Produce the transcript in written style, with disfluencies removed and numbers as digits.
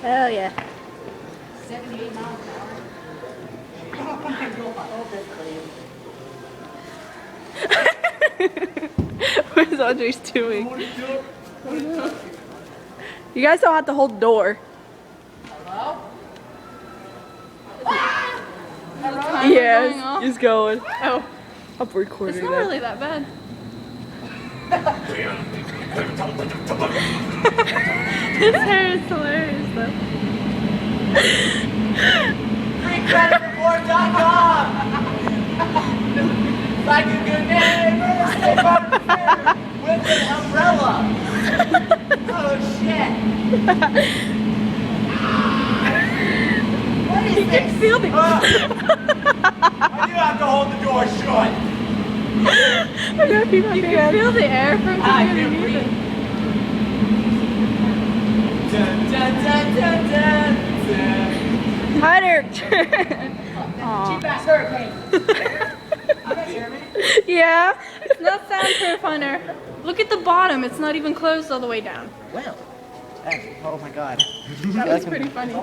Hell yeah. 78 miles an hour. Oh my God. What is Andres doing? You guys don't have to hold the door. Hello? Yeah, it's going. Oh, I'm recording it's not that. really that bad. His hair is hilarious though. FreeCreditReport.com. Like a good neighbor, stay by the fair with an umbrella. Oh shit. What is You can this? feel the I do have to hold the door shut. I gotta pee my You pants. can feel the air from I coming can underneath breathe. it. Dun, dun, dun, dun, dun, dun. Hunter. Cheap ass hurricane. I'm not Jeremy. Yeah. It's not soundproof, Hunter. Look at the bottom. It's not even closed all the way down. Well, oh my god. That was pretty funny.